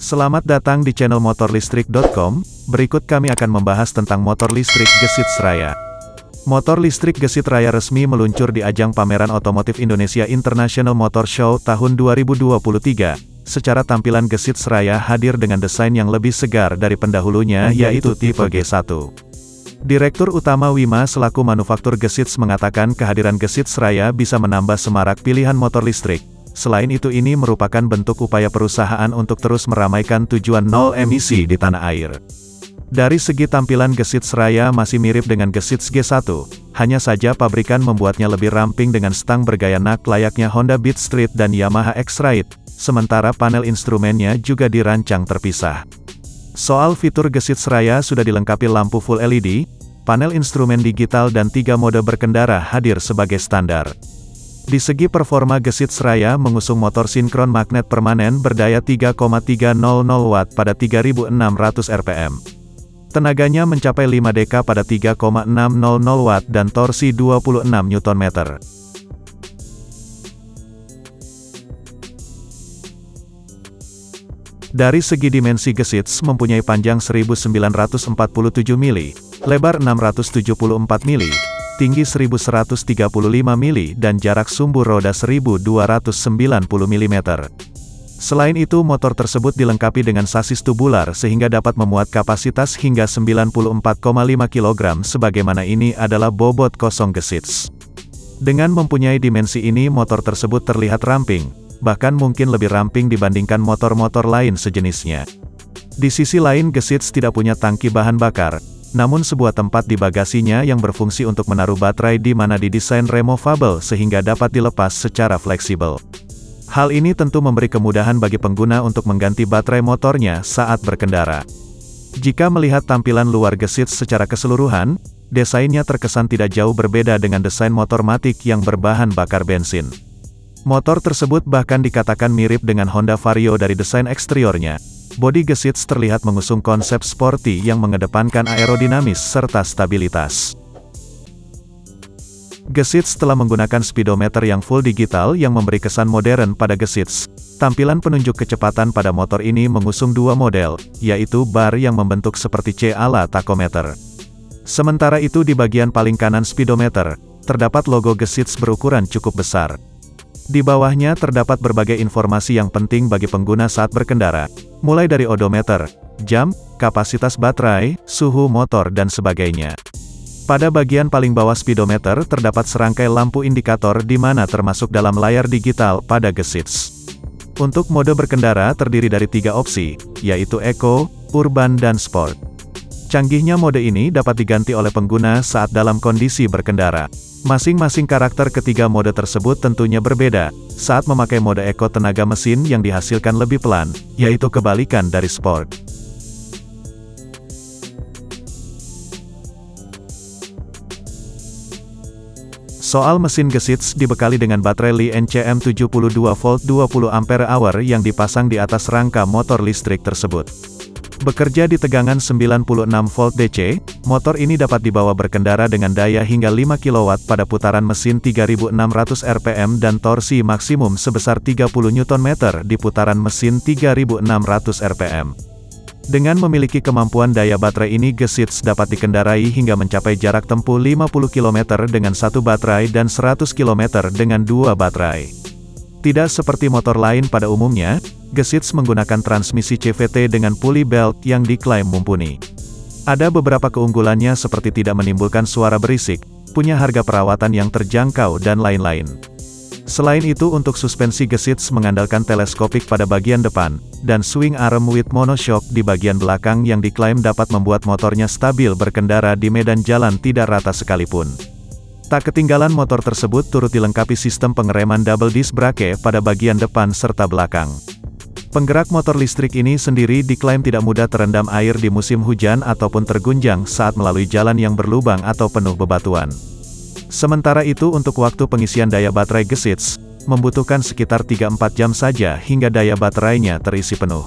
Selamat datang di channel motorlistrik.com. Berikut kami akan membahas tentang motor listrik Gesits Raya. Motor listrik Gesits Raya resmi meluncur di ajang pameran otomotif Indonesia International Motor Show tahun 2023. Secara tampilan Gesits Raya hadir dengan desain yang lebih segar dari pendahulunya, yaitu tipe G1. Direktur Utama Wima selaku manufaktur Gesits mengatakan kehadiran Gesits Raya bisa menambah semarak pilihan motor listrik. Selain itu, ini merupakan bentuk upaya perusahaan untuk terus meramaikan tujuan nol emisi di tanah air. Dari segi tampilan Gesits Raya masih mirip dengan Gesits G1, hanya saja pabrikan membuatnya lebih ramping dengan stang bergaya nak layaknya Honda Beat Street dan Yamaha X-Ride, sementara panel instrumennya juga dirancang terpisah. Soal fitur Gesits Raya sudah dilengkapi lampu full LED, panel instrumen digital dan 3 mode berkendara hadir sebagai standar. Di segi performa Gesits Raya mengusung motor sinkron magnet permanen berdaya 3,300 Watt pada 3600 rpm. Tenaganya mencapai 5 dk pada 3,600 Watt dan torsi 26 Nm. Dari segi dimensi Gesits mempunyai panjang 1947 mili, lebar 674 mili, tinggi 1135 mili dan jarak sumbu roda 1290 mm. Selain itu, motor tersebut dilengkapi dengan sasis tubular sehingga dapat memuat kapasitas hingga 94,5 kg sebagaimana ini adalah bobot kosong Gesits. Dengan mempunyai dimensi ini, motor tersebut terlihat ramping, bahkan mungkin lebih ramping dibandingkan motor-motor lain sejenisnya. Di sisi lain, Gesits tidak punya tangki bahan bakar, namun sebuah tempat di bagasinya yang berfungsi untuk menaruh baterai di mana didesain removable sehingga dapat dilepas secara fleksibel. Hal ini tentu memberi kemudahan bagi pengguna untuk mengganti baterai motornya saat berkendara. Jika melihat tampilan luar Gesits secara keseluruhan, desainnya terkesan tidak jauh berbeda dengan desain motor matic yang berbahan bakar bensin. Motor tersebut bahkan dikatakan mirip dengan Honda Vario dari desain eksteriornya. Bodi Gesits terlihat mengusung konsep sporty yang mengedepankan aerodinamis serta stabilitas. Gesits telah menggunakan speedometer yang full digital yang memberi kesan modern pada Gesits. Tampilan penunjuk kecepatan pada motor ini mengusung 2 model, yaitu bar yang membentuk seperti C ala tachometer. Sementara itu di bagian paling kanan speedometer, terdapat logo Gesits berukuran cukup besar. Di bawahnya terdapat berbagai informasi yang penting bagi pengguna saat berkendara, mulai dari odometer, jam, kapasitas baterai, suhu motor dan sebagainya. Pada bagian paling bawah speedometer terdapat serangkai lampu indikator di mana termasuk dalam layar digital pada Gesits. Untuk mode berkendara terdiri dari 3 opsi, yaitu Eco, Urban dan Sport. Canggihnya mode ini dapat diganti oleh pengguna saat dalam kondisi berkendara. Masing-masing karakter ketiga mode tersebut tentunya berbeda. Saat memakai mode Eco, tenaga mesin yang dihasilkan lebih pelan, yaitu kebalikan dari Sport. Soal mesin Gesits dibekali dengan baterai Li-NCM 72 volt 20 Ah yang dipasang di atas rangka motor listrik tersebut. Bekerja di tegangan 96 volt DC, motor ini dapat dibawa berkendara dengan daya hingga 5 kW pada putaran mesin 3600 rpm dan torsi maksimum sebesar 30 Nm di putaran mesin 3600 rpm. Dengan memiliki kemampuan daya baterai ini, Gesits dapat dikendarai hingga mencapai jarak tempuh 50 km dengan 1 baterai dan 100 km dengan 2 baterai. Tidak seperti motor lain pada umumnya, Gesits menggunakan transmisi CVT dengan pulley belt yang diklaim mumpuni. Ada beberapa keunggulannya seperti tidak menimbulkan suara berisik, punya harga perawatan yang terjangkau dan lain-lain. Selain itu, untuk suspensi Gesits mengandalkan teleskopik pada bagian depan, dan swing arm with monoshock di bagian belakang yang diklaim dapat membuat motornya stabil berkendara di medan jalan tidak rata sekalipun. Tak ketinggalan, motor tersebut turut dilengkapi sistem pengereman double disc brake pada bagian depan serta belakang. Penggerak motor listrik ini sendiri diklaim tidak mudah terendam air di musim hujan ataupun tergunjang saat melalui jalan yang berlubang atau penuh bebatuan. Sementara itu, untuk waktu pengisian daya baterai Gesits, membutuhkan sekitar 3-4 jam saja hingga daya baterainya terisi penuh.